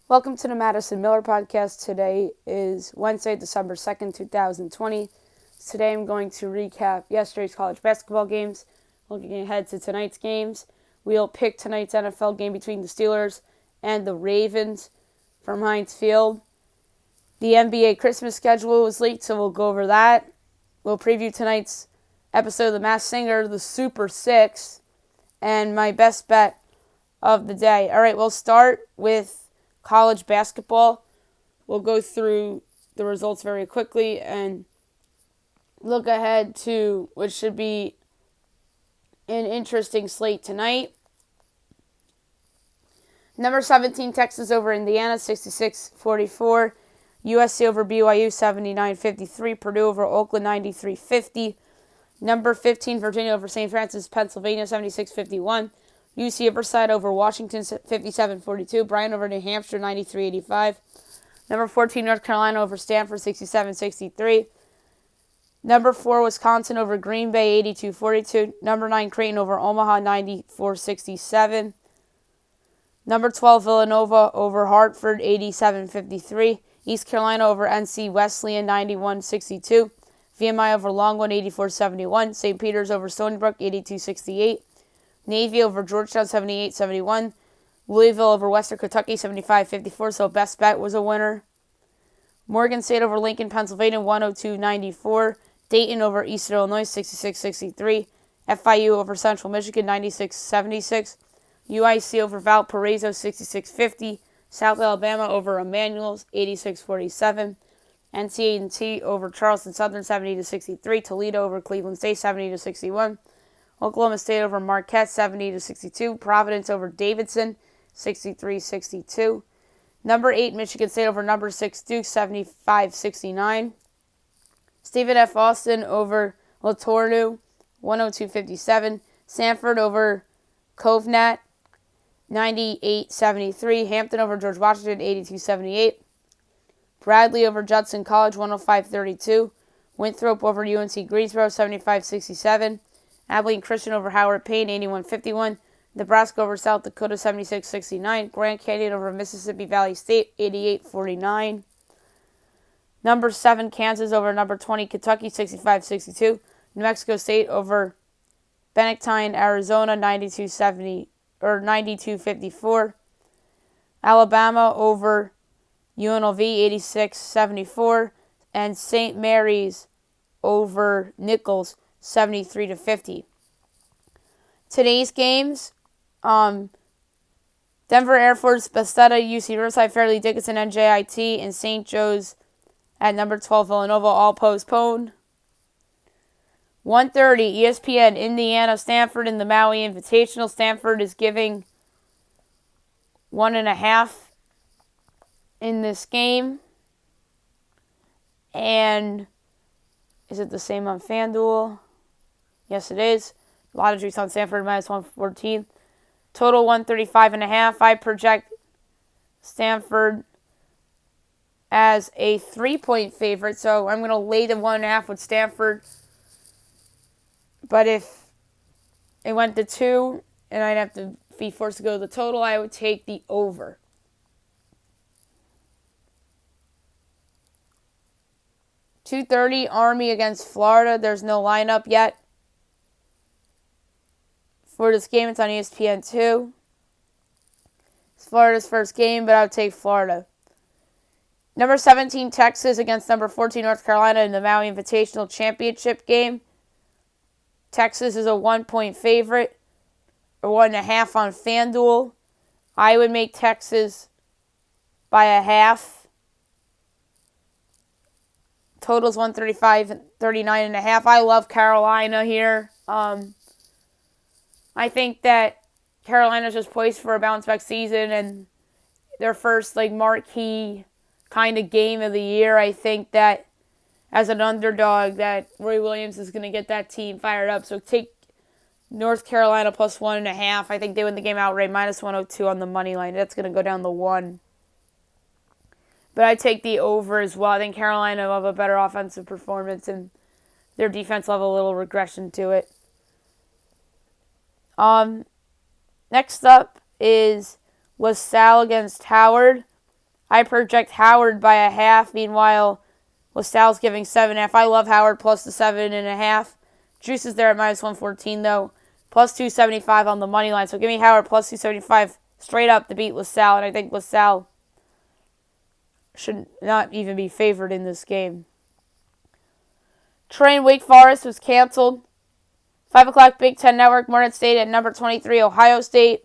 Welcome to the Madison Miller Podcast. Today is Wednesday, December 2nd, 2020. Today I'm going to recap yesterday's college basketball games, looking ahead to tonight's games. We'll pick tonight's NFL game between the Steelers and the Ravens from Heinz Field. The NBA Christmas schedule was leaked, so we'll go over that. We'll preview tonight's episode of The Masked Singer, the Super 6, and my best bet of the day. All right, we'll start with college basketball. We'll go through the results very quickly and look ahead to what should be an interesting slate tonight. Number 17, Texas over Indiana, 66-44. USC over BYU, 79-53. Purdue over Oakland, 93-50. Number 15, Virginia over St. Francis, Pennsylvania, 76-51. UC Riverside over Washington, 57-42. Bryant over New Hampshire, 93-85. Number 14, North Carolina over Stanford, 67-63. Number 4, Wisconsin over Green Bay, 82-42. Number 9, Creighton over Omaha, 94-67. Number 12, Villanova over Hartford, 87-53. East Carolina over NC Wesleyan, 91-62. VMI over Longwood, 84-71. St. Peter's over Stony Brook, 82-68. Navy over Georgetown, 78-71. Louisville over Western Kentucky, 75-54, so best bet was a winner. Morgan State over Lincoln, Pennsylvania, 102-94. Dayton over Eastern Illinois, 66-63. FIU over Central Michigan, 96-76. UIC over Valparaiso, 66-50. South Alabama over Emmanuel's, 86-47. NC&T over Charleston Southern, 70-63. Toledo over Cleveland State, 70-61. Oklahoma State over Marquette, 70-62. Providence over Davidson, 63-62. Number 8, Michigan State over number 6, Duke, 75-69. Stephen F. Austin over Latornu, 102-57. Sanford over Covenant, 98-73. Hampton over George Washington, 82-78. Bradley over Judson College, 105-32. Winthrop over UNC Greensboro, 75-67. Abilene Christian over Howard Payne, 81-51. Nebraska over South Dakota, 76-69. Grand Canyon over Mississippi Valley State, 88-49. Number 7, Kansas over number 20, Kentucky, 65-62. New Mexico State over Benedictine, Arizona, 92-54. Alabama over UNLV, 86-74. And St. Mary's over Nichols, 73-50. Today's games, Denver Air Force, Bethesda, UC Riverside, Fairleigh Dickinson, NJIT, and St. Joe's at number 12, Villanova, all postponed. 1:30, ESPN, Indiana, Stanford in the Maui Invitational. Stanford is giving 1.5 in this game. And is it the same on FanDuel? Yes, it is. A lot of juice on Stanford, minus 114. Total 135.5. I project Stanford as a 3-point favorite, so I'm going to lay the 1.5 with Stanford. But if it went to 2 and I'd have to be forced to go to the total, I would take the over. $2:30, Army against Florida. There's no lineup yet for this game. It's on ESPN2. It's Florida's first game, but I would take Florida. Number 17, Texas against number 14, North Carolina in the Maui Invitational Championship game. Texas is a 1-point favorite, or 1.5 on FanDuel. I would make Texas by a half. Total's 135-39.5. I love Carolina here. I think that Carolina's just poised for a bounce-back season, and their first marquee kind of game of the year. I think that as an underdog, that Roy Williams is going to get that team fired up. So take North Carolina plus 1.5. I think they win the game outright, minus 102 on the money line. That's going to go down to 1. But I take the over as well. I think Carolina will have a better offensive performance, and their defense will have a little regression to it. Next up is LaSalle against Howard. I project Howard by a half. Meanwhile, LaSalle's giving 7.5. I love Howard plus the 7.5. Juice is there at minus 114 though. Plus 275 on the money line. So give me Howard plus 275 straight up to beat LaSalle. And I think LaSalle should not even be favored in this game. Train Wake Forest was canceled. 5 o'clock Big Ten Network, Morehead State at number 23, Ohio State.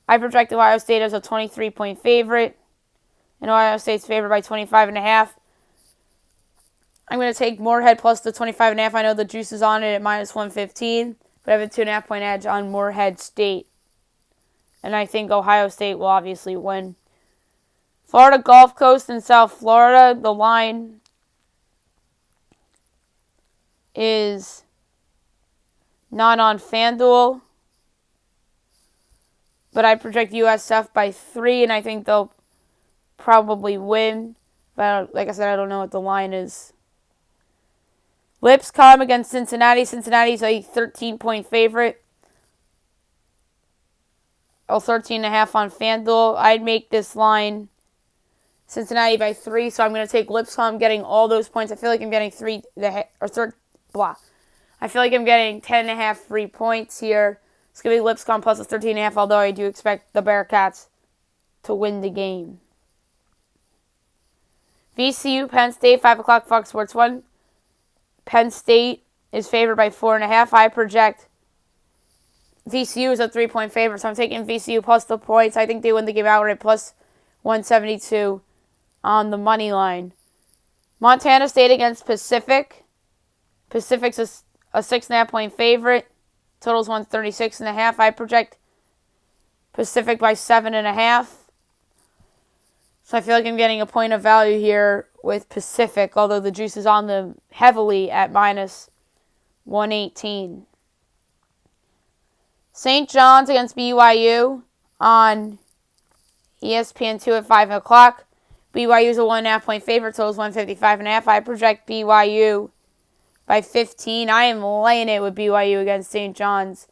I project Ohio State as a 23-point favorite. And Ohio State's favored by 25.5. I'm going to take Morehead plus the 25.5. I know the juice is on it at minus 115. But I have a 2.5-point edge on Morehead State. And I think Ohio State will obviously win. Florida Gulf Coast in South Florida. The line is not on FanDuel. But I project USF by 3, and I think they'll probably win. But like I said, I don't know what the line is. Lipscomb against Cincinnati. Cincinnati's a 13-point favorite. 13.5 on FanDuel. I'd make this line Cincinnati by 3, so I'm going to take Lipscomb getting all those points. I feel like I'm getting I feel like I'm getting 10.5 free points here. It's going to be Lipscomb plus a 13.5, although I do expect the Bearcats to win the game. VCU, Penn State, 5 o'clock Fox Sports 1. Penn State is favored by 4.5. I project VCU is a 3-point favorite, so I'm taking VCU plus the points. I think they win the game outright plus 172 on the money line. Montana State against Pacific. Pacific's a 6.5-point favorite. Total's 136.5. I project Pacific by 7.5. So I feel like I'm getting a point of value here with Pacific, although the juice is on them heavily at minus 118. St. John's against BYU on ESPN2 at 5 o'clock. BYU is a 1.5-point favorite, totals 155.5. I project BYU by 15. I am laying it with BYU against St. John's.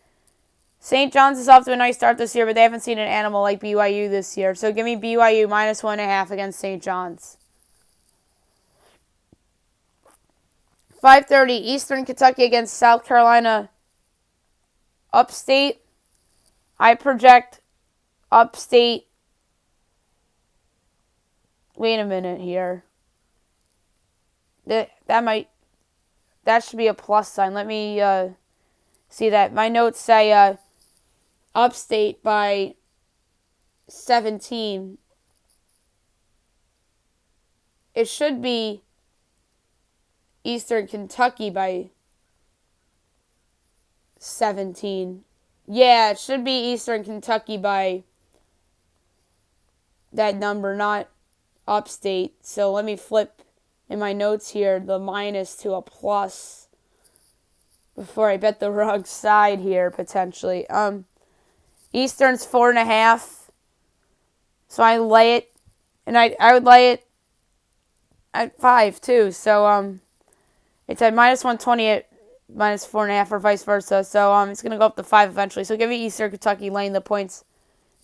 St. John's is off to a nice start this year, but they haven't seen an animal like BYU this year. So give me BYU minus 1.5 against St. John's. 5:30 Eastern Kentucky against South Carolina Upstate. I project Upstate. Wait a minute here. That should be a plus sign. Let me see that. My notes say Upstate by 17. It should be Eastern Kentucky by 17. Yeah, it should be Eastern Kentucky by that number, not Upstate. So let me flip in my notes here the minus to a plus before I bet the wrong side here, potentially. Eastern's 4.5. So I lay it, and I would lay it at 5 too. So it's at minus 120 at minus 4.5 or vice versa. So it's gonna go up to 5 eventually. So give me Eastern Kentucky laying the points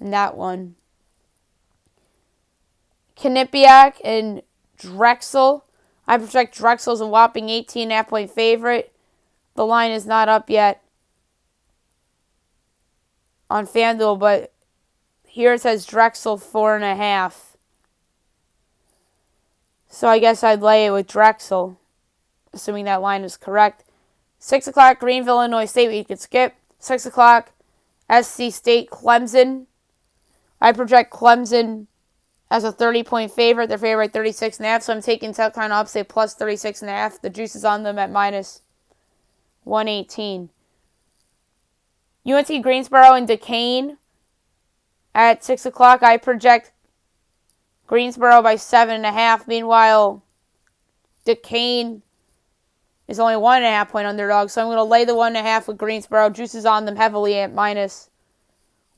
in that one. Quinnipiac and Drexel. I project Drexel's a whopping 18.5-point favorite. The line is not up yet on FanDuel, but here it says Drexel 4.5. So I guess I'd lay it with Drexel, assuming that line is correct. 6 o'clock Greenville, Illinois State, we could skip. 6 o'clock SC State, Clemson. I project Clemson as a 30-point favorite. They're favored by 36.5, so I'm taking South Carolina Upstate plus 36.5. The juice is on them at minus 118. UNC Greensboro and Duquesne at 6 o'clock. I project Greensboro by 7.5. Meanwhile, Duquesne is only 1.5-point underdog, so I'm going to lay the 1.5 with Greensboro. Juice is on them heavily at minus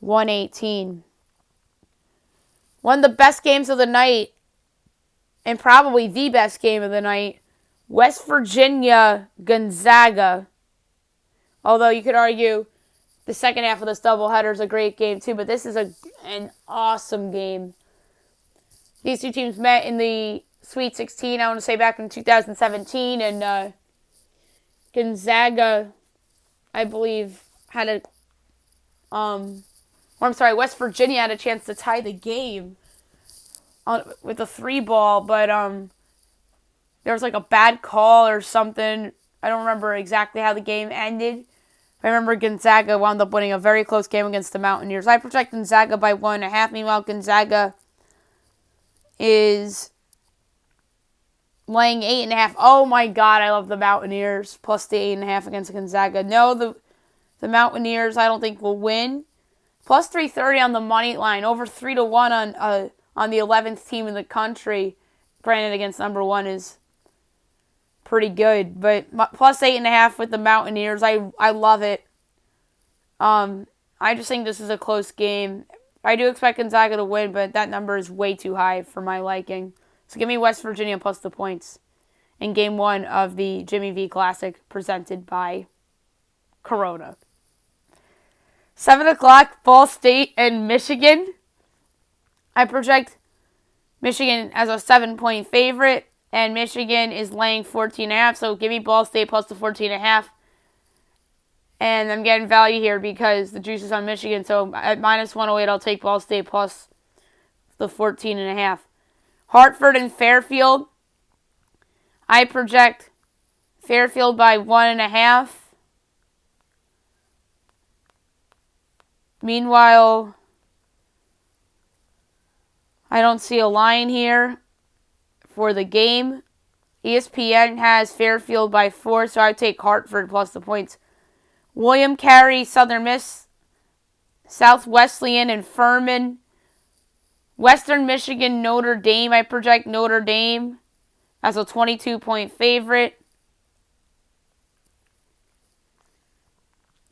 118. One of the best games of the night, and probably the best game of the night, West Virginia Gonzaga. Although you could argue the second half of this doubleheader is a great game too, but this is an awesome game. These two teams met in the Sweet 16, I want to say back in 2017, and Gonzaga, I believe, had a, West Virginia had a chance to tie the game with a 3-ball, but there was like a bad call or something. I don't remember exactly how the game ended. I remember Gonzaga wound up winning a very close game against the Mountaineers. I project Gonzaga by 1.5. Meanwhile, Gonzaga is laying 8.5. Oh my God, I love the Mountaineers plus the 8.5 against Gonzaga. No, the Mountaineers I don't think will win. Plus 330 on the money line, over 3-1 on the 11th team in the country. Granted, against number 1 is pretty good, but plus 8.5 with the Mountaineers, I love it. I just think this is a close game. I do expect Gonzaga to win, but that number is way too high for my liking. So give me West Virginia plus the points in Game 1 of the Jimmy V Classic presented by Corona. 7 o'clock, Ball State and Michigan. I project Michigan as a 7-point favorite, and Michigan is laying 14.5, so give me Ball State plus the 14.5. And I'm getting value here because the juice is on Michigan, so at minus 108, I'll take Ball State plus the 14.5. Hartford and Fairfield. I project Fairfield by 1.5. Meanwhile, I don't see a line here for the game. ESPN has Fairfield by 4, so I take Hartford plus the points. William Carey, Southern Miss, South Wesleyan, and Furman. Western Michigan, Notre Dame. I project Notre Dame as a 22-point favorite.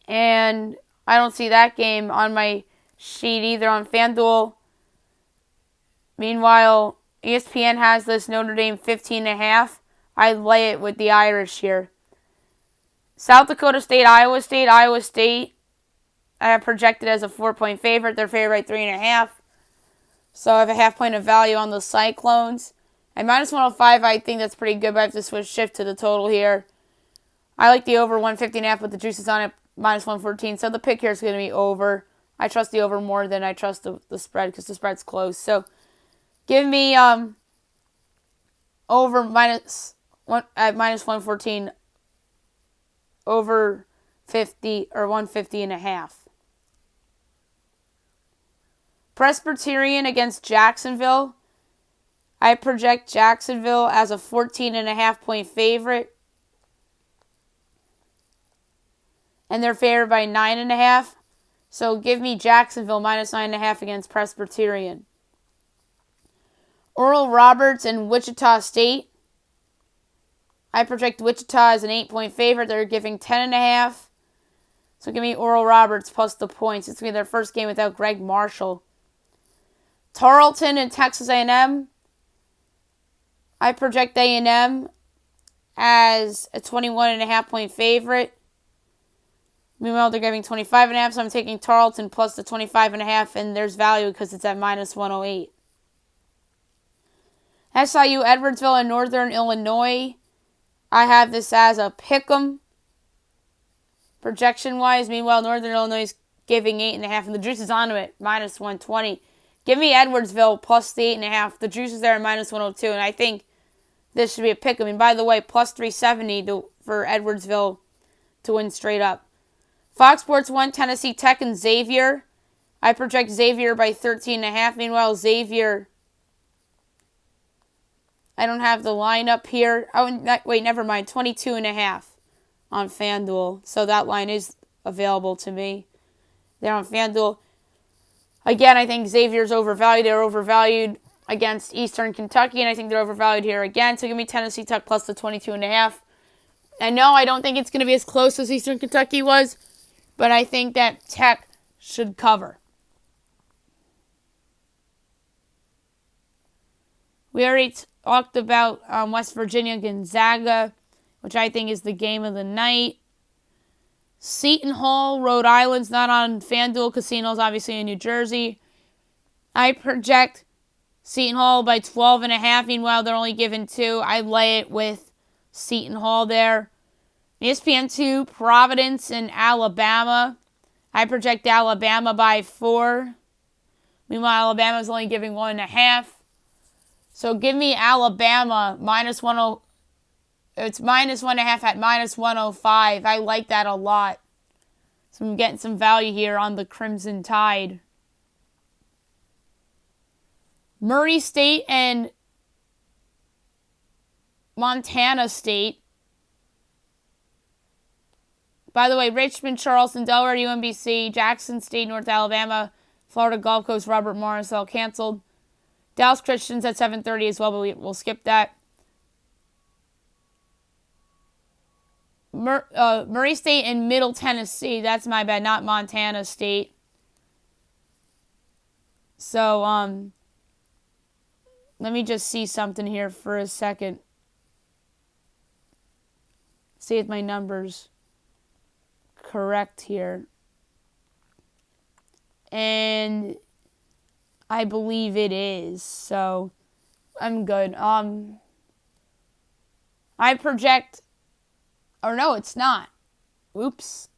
And I don't see that game on my sheet either on FanDuel. Meanwhile, ESPN has this Notre Dame 15.5. I lay it with the Irish here. South Dakota State, Iowa State. Iowa State, I have projected as a 4-point favorite. They're favored by 3.5. So I have a half point of value on the Cyclones. At minus 105, I think that's pretty good, but I have to shift to the total here. I like the over 150.5 with the juices on it, minus 114. So the pick here is going to be over. I trust the over more than I trust the spread because the spread's close. So give me over at minus 114, over 50 or 150.5. Presbyterian against Jacksonville. I project Jacksonville as a 14.5-point favorite. And they're favored by 9.5. So give me Jacksonville minus 9.5 against Presbyterian. Oral Roberts and Wichita State. I project Wichita as an 8-point favorite. They're giving 10.5. So give me Oral Roberts plus the points. It's going to be their first game without Greg Marshall. Tarleton and Texas A&M. I project A&M as a 21.5-point favorite. Meanwhile, they're giving 25.5, so I'm taking Tarleton plus the 25.5, and there's value because it's at minus 108. SIU, Edwardsville, and Northern Illinois. I have this as a pick'em projection-wise. Meanwhile, Northern Illinois is giving 8.5, and the juice is on it, minus 120. Give me Edwardsville plus the 8.5. The juice is there at minus 102, and I think this should be a pick'em. And by the way, plus 370 for Edwardsville to win straight up. Fox Sports 1, Tennessee Tech and Xavier. I project Xavier by 13.5. Meanwhile, Xavier, I don't have the line up here. Oh, wait, never mind. 22.5 on FanDuel. So that line is available to me there on FanDuel. Again, I think Xavier's overvalued. They're overvalued against Eastern Kentucky, and I think they're overvalued here again. So give me Tennessee Tech plus the 22.5. And no, I don't think it's going to be as close as Eastern Kentucky was, but I think that Tech should cover. We already talked about West Virginia Gonzaga, which I think is the game of the night. Seton Hall, Rhode Island's not on FanDuel. Casinos, obviously, in New Jersey. I project Seton Hall by 12.5. Meanwhile, they're only given 2. I lay it with Seton Hall there. ESPN2, Providence and Alabama. I project Alabama by 4. Meanwhile, Alabama is only giving 1.5. So give me Alabama minus 10. It's minus 1.5 at minus 105. I like that a lot. So I'm getting some value here on the Crimson Tide. Murray State and Montana State. By the way, Richmond, Charleston, Delaware, UMBC, Jackson State, North Alabama, Florida Gulf Coast, Robert Morris all canceled. Dallas Christians at 7:30 as well, but we'll skip that. Murray State and Middle Tennessee. That's my bad, not Montana State. So, let me just see something here for a second. See if my numbers correct here. And I believe it is. So, I'm good. I project, or no, it's not. Oops.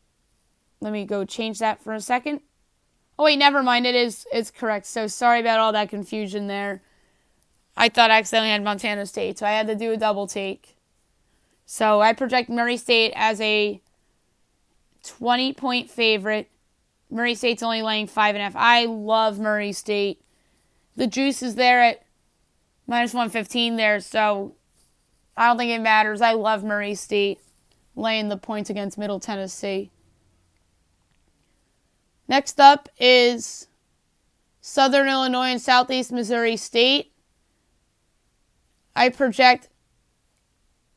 Let me go change that for a second. Oh, wait, never mind. It's correct. So, sorry about all that confusion there. I thought I accidentally had Montana State, so I had to do a double take. So, I project Murray State as a 20-point favorite. Murray State's only laying 5.5. I love Murray State. The juice is there at minus 115 there, so I don't think it matters. I love Murray State laying the points against Middle Tennessee. Next up is Southern Illinois and Southeast Missouri State. I project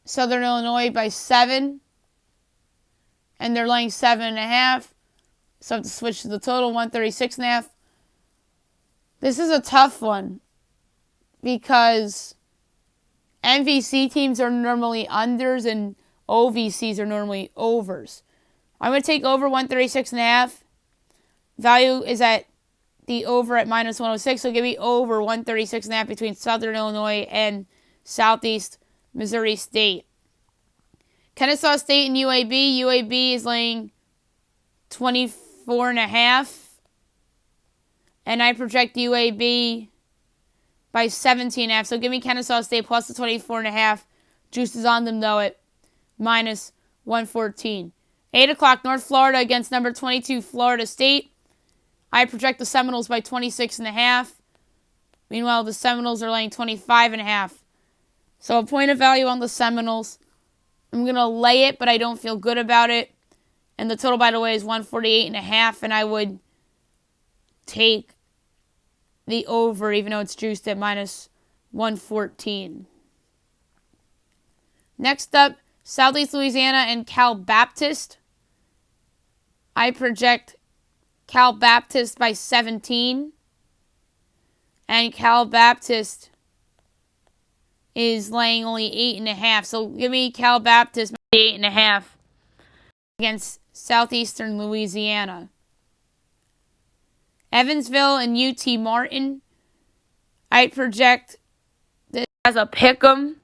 Southern Illinois by 7, and they're laying 7.5. So I have to switch to the total, 136.5. This is a tough one because MVC teams are normally unders and OVCs are normally overs. I'm going to take over 136.5. Value is at the over at minus 106, so give me over 136.5 between Southern Illinois and Southeast Missouri State. Kennesaw State and UAB. UAB is laying 24.5. And I project UAB by 17.5. So give me Kennesaw State plus the 24.5. Juice is on them, though, at minus 114. 8 o'clock, North Florida against number 22, Florida State. I project the Seminoles by 26.5. Meanwhile, the Seminoles are laying 25.5. So a point of value on the Seminoles. I'm going to lay it, but I don't feel good about it. And the total, by the way, is 148.5. And I would take the over, even though it's juiced at minus 114. Next up, Southeast Louisiana and Cal Baptist. I project Cal Baptist by 17. And Cal Baptist is laying only 8.5. So give me Cal Baptist by 8.5 against Southeastern Louisiana. Evansville and UT Martin. I project this as a pick'em.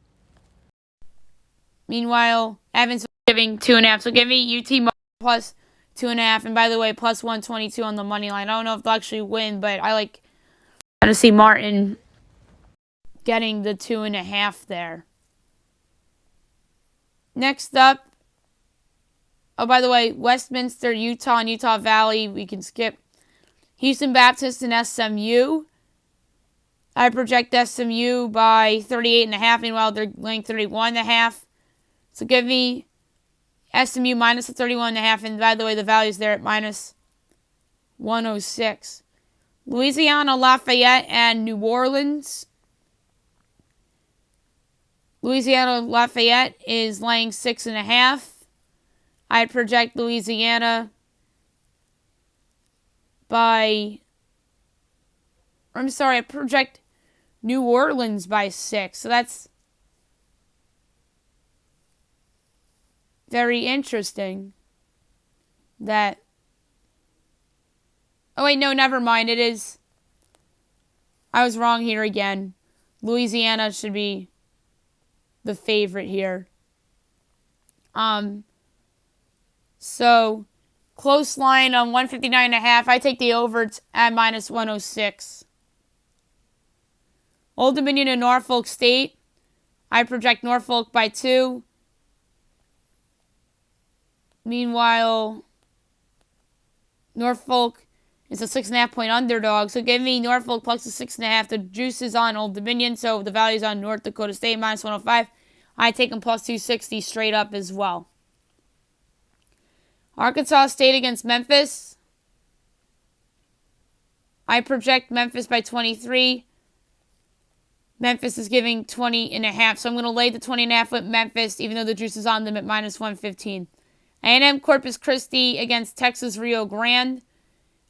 Meanwhile, Evansville giving 2.5. So give me UT Martin plus 2.5. And by the way, plus 122 on the money line. I don't know if they'll actually win, but I like to see Martin getting the 2.5 there. Next up, oh, by the way, Westminster, Utah, and Utah Valley, we can skip. Houston Baptist and SMU. I project SMU by 38.5. Meanwhile, they're laying 31.5. So give me SMU minus the 31.5. And by the way, the value's there at minus 106. Louisiana, Lafayette, and New Orleans. Louisiana, Lafayette is laying 6.5. I project Louisiana I project New Orleans by 6. So that's very interesting. Oh, wait, no, never mind. It is I was wrong here again. Louisiana should be the favorite here. So close line on 159.5. I take the over at minus 106. Old Dominion and Norfolk State. I project Norfolk by 2. Meanwhile, Norfolk is a 6.5 point underdog. So give me Norfolk plus the 6.5. The juice is on Old Dominion, so the value is on North Dakota State minus 105. I take them plus 260 straight up as well. Arkansas State against Memphis. I project Memphis by 23. Memphis is giving 20.5, so I'm going to lay the 20.5 with Memphis, even though the juice is on them at minus 115. A&M Corpus Christi against Texas Rio Grande.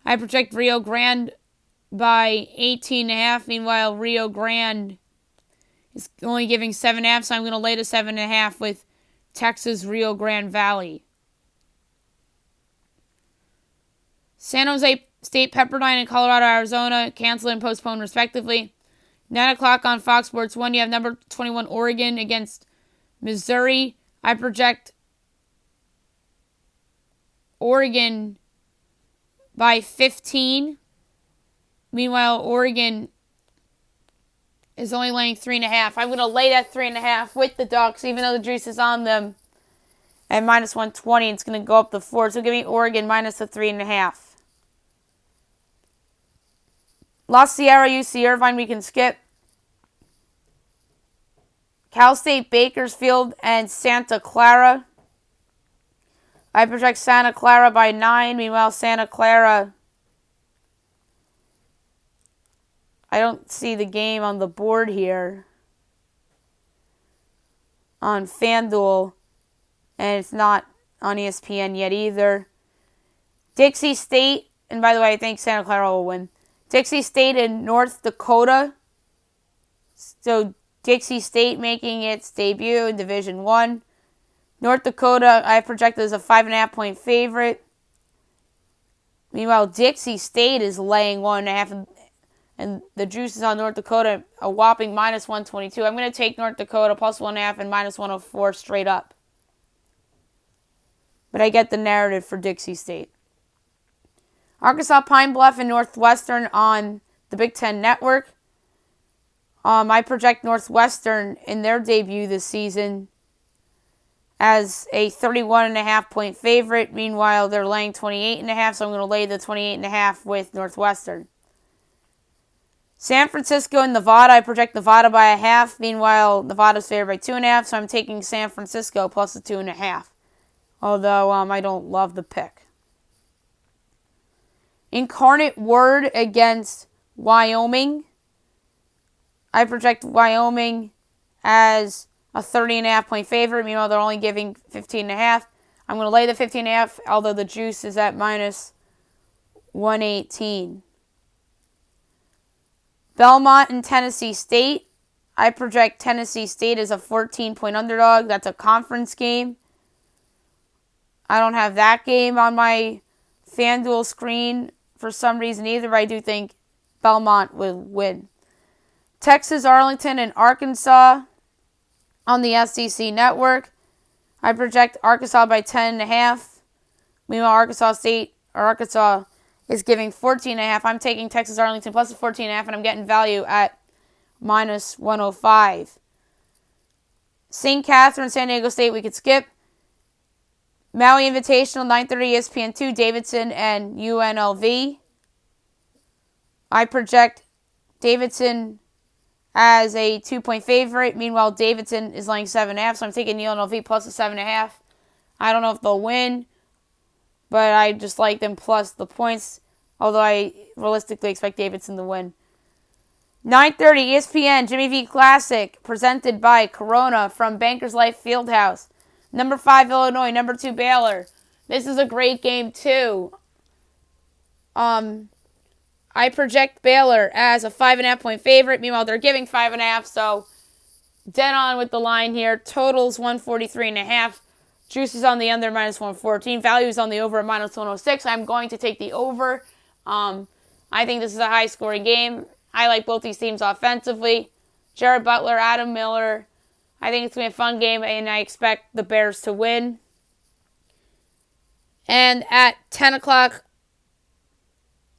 I project Rio Grande by 18.5. Meanwhile, Rio Grande is only giving 7.5, so I'm going to lay the 7.5 with Texas Rio Grande Valley. San Jose State Pepperdine and Colorado Arizona cancel and postpone respectively. 9 o'clock on Fox Sports 1, you have number 21 Oregon against Missouri. I project Oregon by 15. Meanwhile, Oregon is only laying 3.5. I'm going to lay that 3.5 with the Ducks, even though the juice is on them at minus 120. It's going to go up to 4. So give me Oregon minus the 3.5. La Sierra, UC Irvine, we can skip. Cal State Bakersfield and Santa Clara. I project Santa Clara by 9. Meanwhile, Santa Clara, I don't see the game on the board here on FanDuel, and it's not on ESPN yet either. Dixie State, and by the way, I think Santa Clara will win. Dixie State in North Dakota. So Dixie State making its debut in Division I. North Dakota, I project as a 5.5 point favorite. Meanwhile, Dixie State is laying 1.5, and the juice is on North Dakota, a whopping minus 122. I'm going to take North Dakota plus 1.5 and minus 104 straight up. But I get the narrative for Dixie State. Arkansas Pine Bluff and Northwestern on the Big Ten Network. I project Northwestern in their debut this season as a 31.5 point favorite. Meanwhile, they're laying 28.5, so I'm going to lay the 28.5 with Northwestern. San Francisco and Nevada, I project Nevada by 0.5. Meanwhile, Nevada's favored by 2.5, so I'm taking San Francisco plus the 2.5. Although I don't love the pick. Incarnate Word against Wyoming. I project Wyoming as a 30.5 point favorite. Meanwhile, they're only giving 15.5. I'm going to lay the 15.5, although the juice is at minus 118. Belmont and Tennessee State. I project Tennessee State as a 14 point underdog. That's a conference game. I don't have that game on my FanDuel screen for some reason either, but I do think Belmont will win. Texas, Arlington, and Arkansas on the SEC Network. I project Arkansas by 10.5. Meanwhile, Arkansas is giving 14.5. I'm taking Texas, Arlington plus the 14.5, and I'm getting value at minus 105. St. Catherine, San Diego State, we could skip. Maui Invitational, 9:30 ESPN2, Davidson and UNLV. I project Davidson as a 2 point favorite. Meanwhile, Davidson is laying 7.5, so I'm taking UNLV plus the 7.5. I don't know if they'll win, but I just like them plus the points, although I realistically expect Davidson to win. 9:30 ESPN, Jimmy V Classic, presented by Corona from Bankers Life Fieldhouse. Number 5, Illinois. Number 2, Baylor. This is a great game, too. I project Baylor as a 5.5 point favorite. Meanwhile, they're giving 5.5, so dead on with the line here. Totals 143.5. Juice is on the under, minus 114. Value is on the over, minus 106. I'm going to take the over. I think this is a high-scoring game. I like both these teams offensively. Jared Butler, Adam Miller. I think it's going to be a fun game, and I expect the Bears to win. And at 10 o'clock,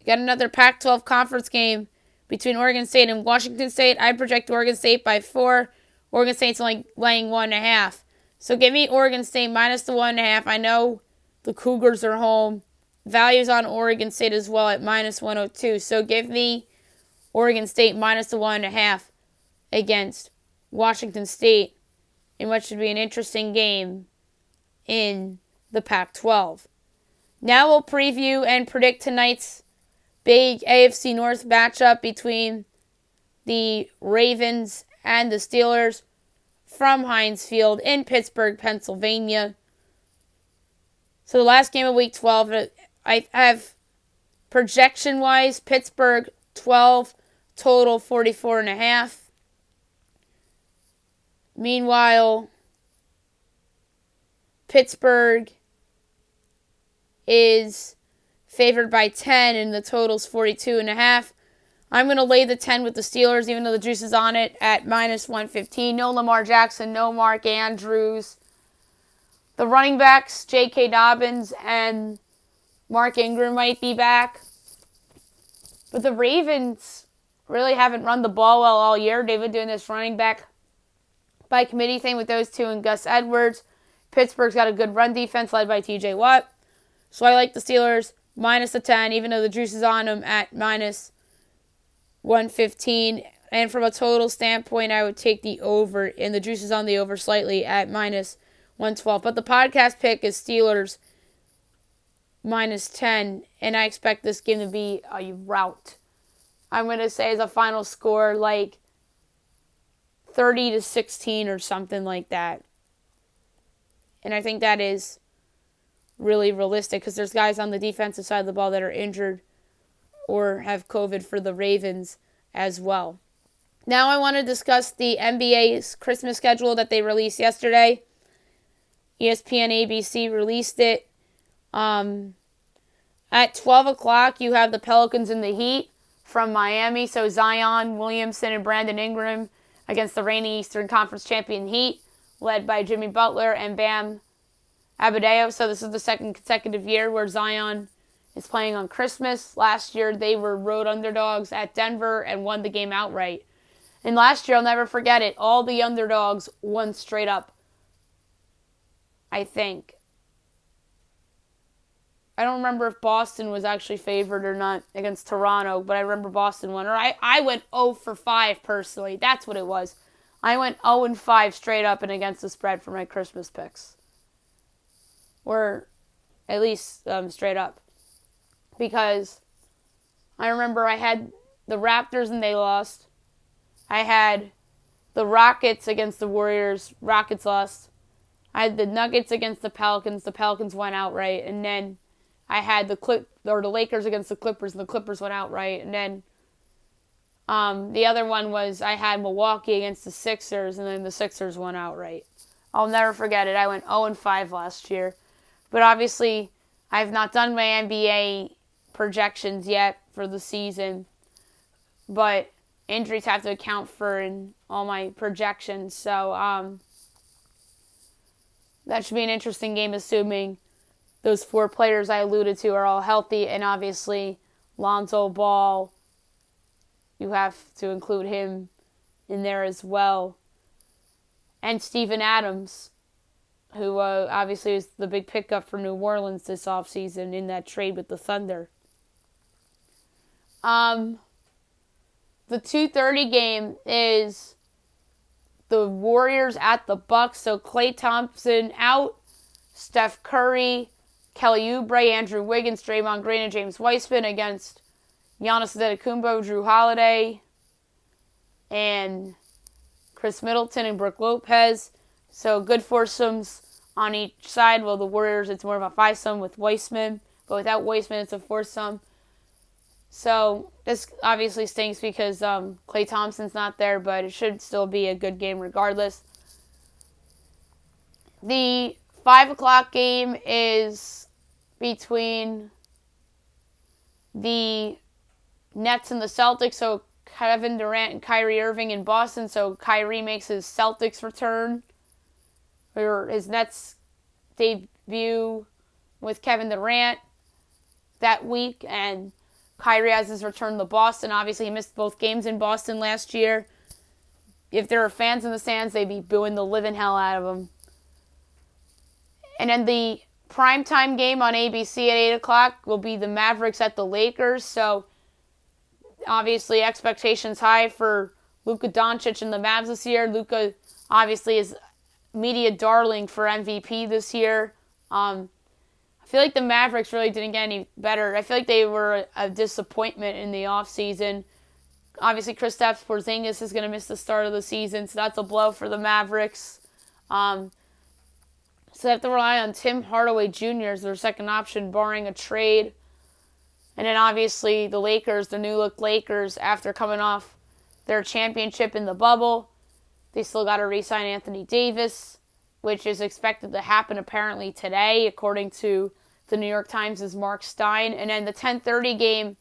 you got another Pac-12 conference game between Oregon State and Washington State. I project Oregon State by 4. Oregon State's only laying 1.5. So give me Oregon State minus the 1.5. I know the Cougars are home. Value's on Oregon State as well at minus 102. So give me Oregon State minus the 1.5 against Washington State in what should be an interesting game in the Pac-12. Now we'll preview and predict tonight's big AFC North matchup between the Ravens and the Steelers from Heinz Field in Pittsburgh, Pennsylvania. So the last game of Week 12, I have projection-wise, Pittsburgh 12, total 44.5. Meanwhile, Pittsburgh is favored by 10, and the total's 42.5. I'm going to lay the 10 with the Steelers, even though the juice is on it, at minus 115. No Lamar Jackson, no Mark Andrews. The running backs, J.K. Dobbins and Mark Ingram might be back. But the Ravens really haven't run the ball well all year. They've been doing this running back by committee thing with those two and Gus Edwards. Pittsburgh's got a good run defense led by T.J. Watt. So I like the Steelers minus the 10, even though the juice is on them at minus 115. And from a total standpoint, I would take the over, and the juice is on the over slightly at minus 112. But the podcast pick is Steelers minus 10, and I expect this game to be a rout. I'm going to say as a final score, like 30-16 or something like that. And I think that is really realistic because there's guys on the defensive side of the ball that are injured or have COVID for the Ravens as well. Now I want to discuss the NBA's Christmas schedule that they released yesterday. ESPN ABC released it. At 12 o'clock, you have the Pelicans and the Heat from Miami. So Zion Williamson and Brandon Ingram against the reigning Eastern Conference champion Heat, led by Jimmy Butler and Bam Adebayo. So this is the second consecutive year where Zion is playing on Christmas. Last year, they were road underdogs at Denver and won the game outright. And last year, I'll never forget it, all the underdogs won straight up, I think. I don't remember if Boston was actually favored or not against Toronto, but I remember Boston won. Or I went 0 for 5 personally. That's what it was. I went 0 and 5 straight up and against the spread for my Christmas picks. Or at least straight up. Because I remember I had the Raptors and they lost. I had the Rockets against the Warriors. Rockets lost. I had the Nuggets against the Pelicans. The Pelicans went outright. And then I had the Lakers against the Clippers, and the Clippers went outright. And then the other one was I had Milwaukee against the Sixers, and then the Sixers won outright. I'll never forget it. I went 0 and 5 last year. But obviously, I've not done my NBA projections yet for the season. But injuries have to account for in all my projections. So that should be an interesting game, assuming those 4 players I alluded to are all healthy. And obviously, Lonzo Ball, you have to include him in there as well. And Steven Adams, who obviously is the big pickup for New Orleans this offseason in that trade with the Thunder. The 2:30 game is the Warriors at the Bucks. So Klay Thompson out, Steph Curry, Kelly Oubre, Andrew Wiggins, Draymond Green, and James Wiseman against Giannis Antetokounmpo, Drew Holiday, and Chris Middleton and Brook Lopez. So good foursomes on each side. Well, the Warriors, it's more of a fivesome with Wiseman, but without Wiseman, it's a foursome. So this obviously stinks because Klay Thompson's not there, but it should still be a good game regardless. The 5 o'clock game is between the Nets and the Celtics. So Kevin Durant and Kyrie Irving in Boston, so Kyrie makes his Celtics return, or his Nets debut with Kevin Durant that week, and Kyrie has his return to Boston. Obviously, he missed both games in Boston last year. If there were fans in the stands, they'd be booing the living hell out of him. And then the primetime game on ABC at 8 o'clock will be the Mavericks at the Lakers. So, obviously, expectations high for Luka Doncic and the Mavs this year. Luka, obviously, is media darling for MVP this year. I feel like the Mavericks really didn't get any better. I feel like they were a disappointment in the offseason. Obviously, Kristaps Porzingis is going to miss the start of the season, so that's a blow for the Mavericks. So they have to rely on Tim Hardaway Jr. as their second option, barring a trade. And then, obviously, the Lakers, the new-look Lakers, after coming off their championship in the bubble, they still got to re-sign Anthony Davis, which is expected to happen apparently today, according to the New York Times' Mark Stein. And then the 10:30 game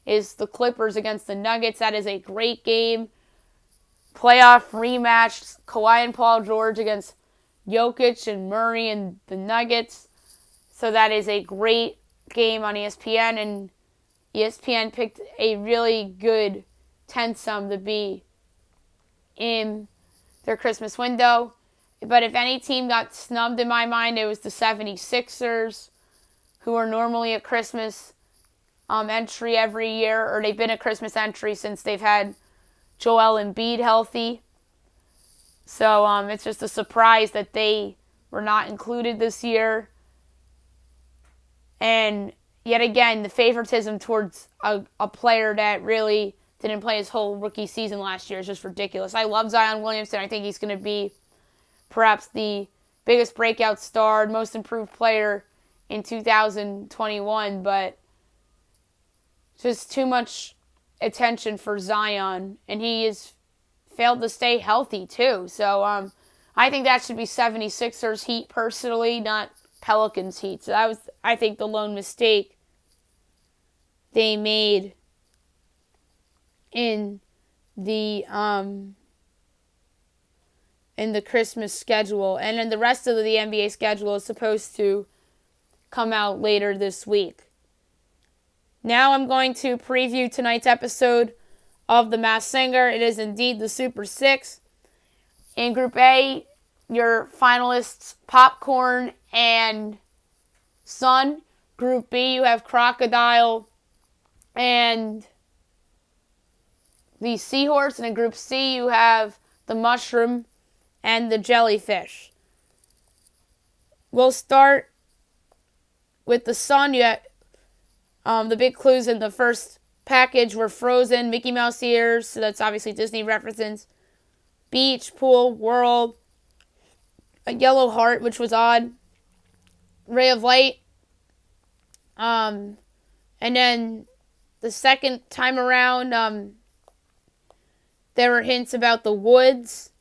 is the Clippers against the Nuggets. That is a great game. Playoff rematch, Kawhi and Paul George against Jokic and Murray and the Nuggets. So that is a great game on ESPN, and ESPN picked a really good 10-some to be in their Christmas window. But if any team got snubbed in my mind, it was the 76ers, who are normally a Christmas entry every year, or they've been a Christmas entry since they've had Joel Embiid healthy. So it's just a surprise that they were not included this year. And yet again, the favoritism towards a player that really didn't play his whole rookie season last year is just ridiculous. I love Zion Williamson. I think he's going to be perhaps the biggest breakout star, most improved player in 2021, but just too much attention for Zion, and he has failed to stay healthy too. So I think that should be 76ers Heat personally, not Pelicans Heat. So that was, I think, the lone mistake they made in the Christmas schedule. And then the rest of the NBA schedule is supposed to come out later this week. Now I'm going to preview tonight's episode of The Masked Singer. It is indeed the Super Six. In Group A, your finalists, Popcorn and Sun. Group B, you have Crocodile and the Seahorse. And in Group C, you have the Mushroom and the Jellyfish. We'll start with the Sun. You have, the big clues in the first package were Frozen, Mickey Mouse ears, so that's obviously Disney references, beach, pool, world, a yellow heart, which was odd, ray of light, and then the second time around, there were hints about the woods,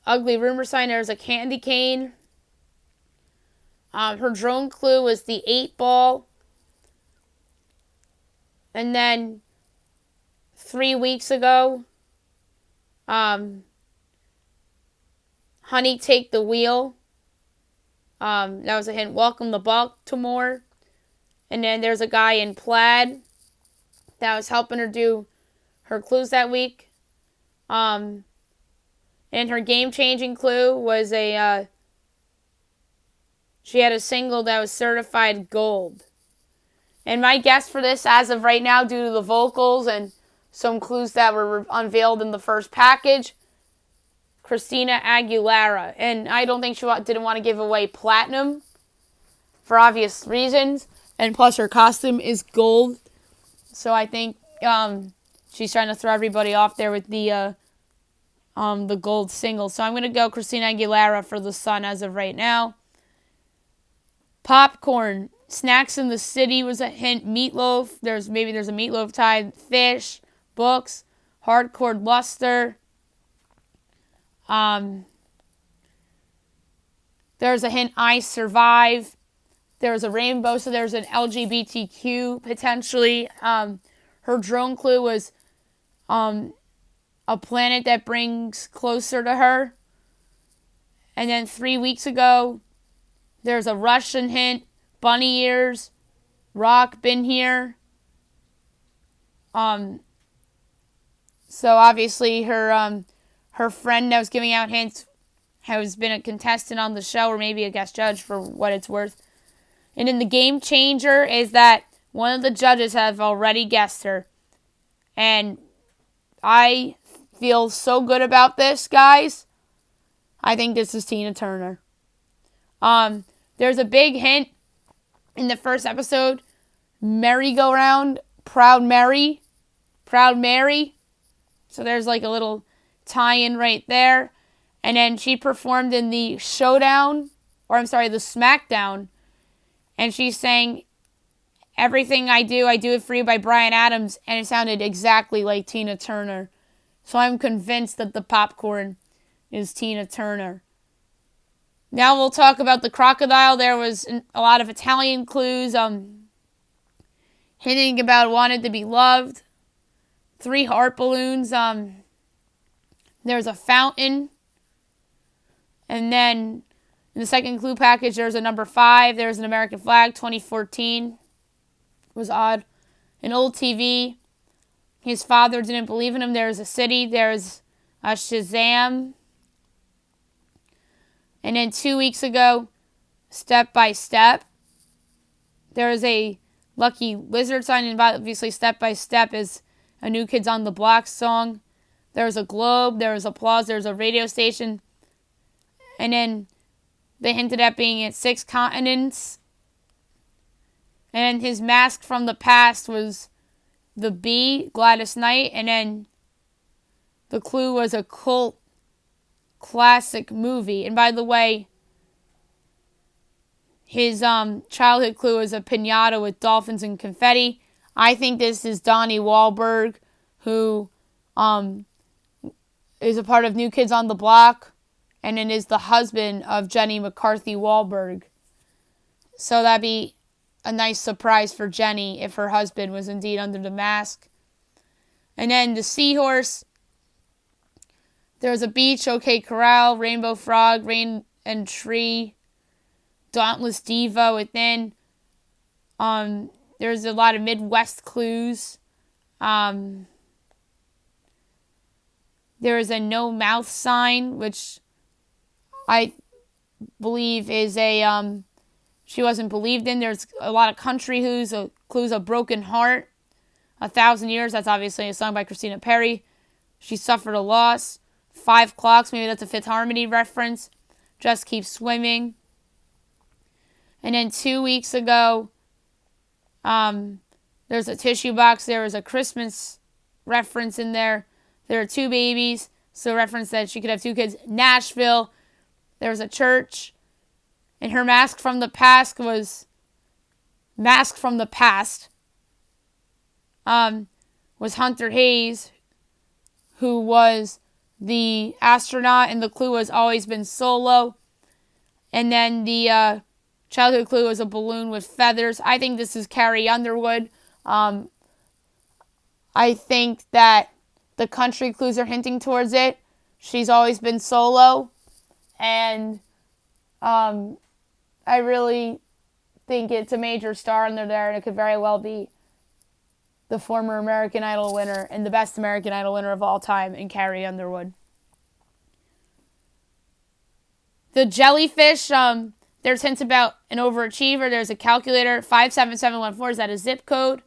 ugly rumor sign, there was a candy cane, her drone clue was the 8-ball, and then 3 weeks ago, Honey, Take the Wheel. That was a hint. Welcome to Baltimore. And then there's a guy in plaid that was helping her do her clues that week. And her game-changing clue was she had a single that was certified gold. And my guess for this, as of right now, due to the vocals and some clues that were unveiled in the first package, Christina Aguilera. And I don't think she didn't want to give away platinum for obvious reasons. And plus her costume is gold. So I think she's trying to throw everybody off there with the gold single. So I'm going to go Christina Aguilera for the Sun as of right now. Popcorn. Snacks in the City was a hint. Meatloaf. There's a Meatloaf tie. Fish. Books. Hardcore Luster. There's a hint. I Survive. There's a rainbow, so there's an LGBTQ potentially. Her drone clue was a planet that brings closer to her. And then 3 weeks ago, there's a Russian hint, bunny ears, rock, been here. So obviously her friend that was giving out hints has been a contestant on the show, or maybe a guest judge for what it's worth. And then the game changer is that one of the judges have already guessed her. And I feel so good about this, guys. I think this is Tina Turner. There's a big hint in the first episode. Merry-go-round, Proud Mary. So there's like a little tie-in right there. And then she performed in the Showdown, the SmackDown. And she sang Everything I Do It For You by Bryan Adams. And it sounded exactly like Tina Turner. So I'm convinced that the popcorn is Tina Turner. Now we'll talk about the crocodile. There was a lot of Italian clues, hinting about wanted to be loved. 3 heart balloons. There's a fountain. And then in the second clue package, there's a number 5. There's an American flag, 2014. Was odd. An old TV. His father didn't believe in him. There's a city. There's a Shazam. And then 2 weeks ago, Step by Step. There is a Lucky Lizard sign, and obviously Step by Step is a New Kids on the Block song. There's a globe, there's applause, there's a radio station. And then they hinted at being at 6 continents. And his mask from the past was the Bee, Gladys Knight. And then the clue was a cult classic movie. And by the way, his childhood clue is a piñata with dolphins and confetti. I think this is Donnie Wahlberg, who is a part of New Kids on the Block, and then is the husband of Jenny McCarthy Wahlberg. So that'd be a nice surprise for Jenny if her husband was indeed under the mask. And then the seahorse. There's a beach, OK Corral, Rainbow Frog, Rain and Tree, Dauntless Diva within. There's a lot of Midwest clues. There is a no mouth sign, which I believe is a she wasn't believed in. There's a lot of country clues, a broken heart, 1,000 years. That's obviously a song by Christina Perri. She suffered a loss. 5 clocks, maybe that's a Fifth Harmony reference. Just Keep Swimming. And then 2 weeks ago, there's a tissue box. There was a Christmas reference in there. There are 2 babies, so reference that she could have 2 kids. Nashville, there was a church, and her mask from the past was Hunter Hayes, who was the astronaut, and the clue has always been solo. And then the childhood clue was a balloon with feathers. I think this is Carrie Underwood. I think that the country clues are hinting towards it. She's always been solo. And I really think it's a major star under there, and it could very well be the former American Idol winner and the best American Idol winner of all time in Carrie Underwood. The jellyfish, there's hints about an overachiever. There's a calculator. 57714, is that a zip code?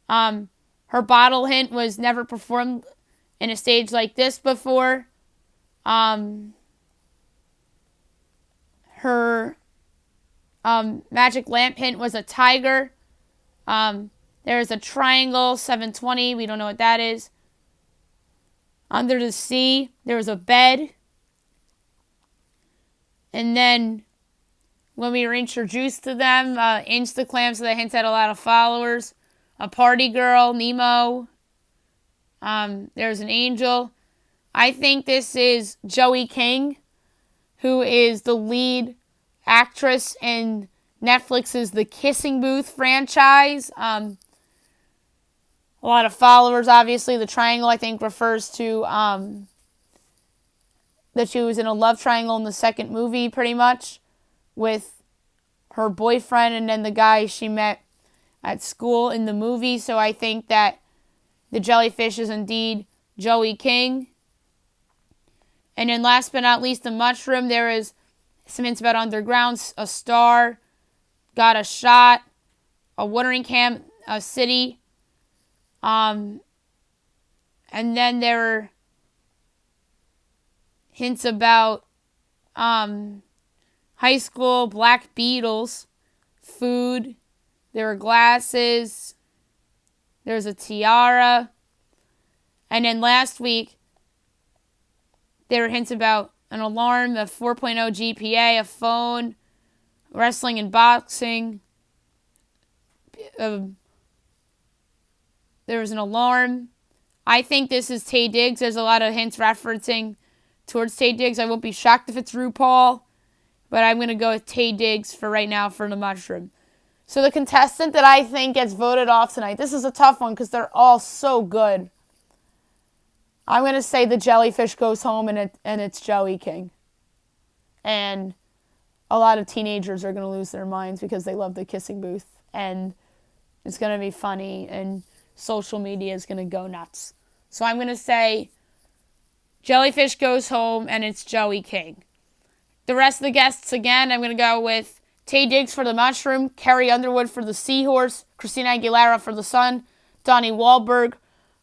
Her bottle hint was never performed in a stage like this before. Her magic lamp hint was a tiger. There's a triangle, 720. We don't know what that is. Under the sea, there was a bed. And then when we were introduced to them, Instaclam, so that hints at a lot of followers. A party girl, Nemo. There's an angel. I think this is Joey King, who is the lead actress in Netflix's The Kissing Booth franchise. a lot of followers, obviously. The triangle, I think, refers to that she was in a love triangle in the second movie, pretty much, with her boyfriend and then the guy she met at school in the movie. So I think that the jellyfish is indeed Joey King. And then last but not least, the mushroom. There is some hints about underground, a star, got a shot, a watering can, a city. And then there are hints about high school, black beetles, food. There are glasses. There's a tiara. And then last week, there were hints about an alarm, a 4.0 GPA, a phone, wrestling and boxing. There was an alarm. I think this is Taye Diggs. There's a lot of hints referencing towards Taye Diggs. I won't be shocked if it's RuPaul, but I'm going to go with Taye Diggs for right now for the mushroom. So the contestant that I think gets voted off tonight, this is a tough one because they're all so good. I'm going to say the jellyfish goes home and it's Joey King. And a lot of teenagers are going to lose their minds because they love the kissing booth. And it's going to be funny and social media is going to go nuts. So I'm going to say jellyfish goes home and it's Joey King. The rest of the guests, again, I'm going to go with Taye Diggs for the mushroom, Carrie Underwood for the seahorse, Christina Aguilera for the sun, Donnie Wahlberg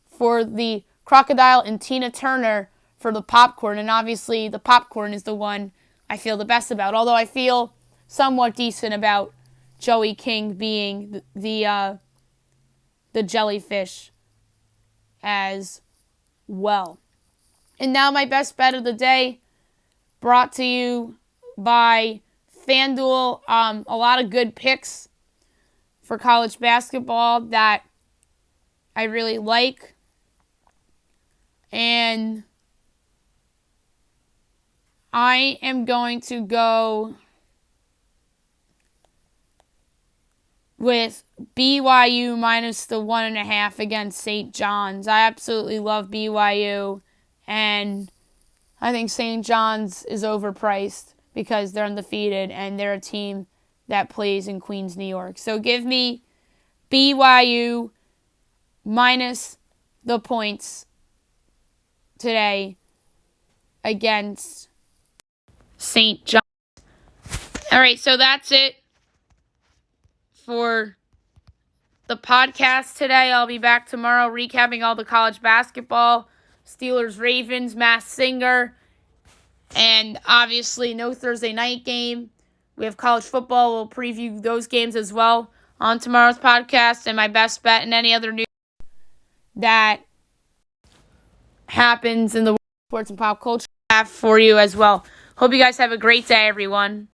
for the crocodile, and Tina Turner for the popcorn. And obviously the popcorn is the one I feel the best about, although I feel somewhat decent about Joey King being the jellyfish as well. And now my best bet of the day, brought to you by FanDuel. A lot of good picks for college basketball that I really like. And I am going to go with BYU minus the 1.5 against St. John's. I absolutely love BYU, and I think St. John's is overpriced because they're undefeated and they're a team that plays in Queens, New York. So give me BYU minus the points today against St. John's. All right, so that's it for the podcast today. I'll be back tomorrow recapping all the college basketball, Steelers, Ravens, Masked Singer, and obviously no Thursday night game. We have college football. We'll preview those games as well on tomorrow's podcast, and my best bet and any other news that happens in the world of sports and pop culture have for you as well. Hope you guys have a great day, everyone.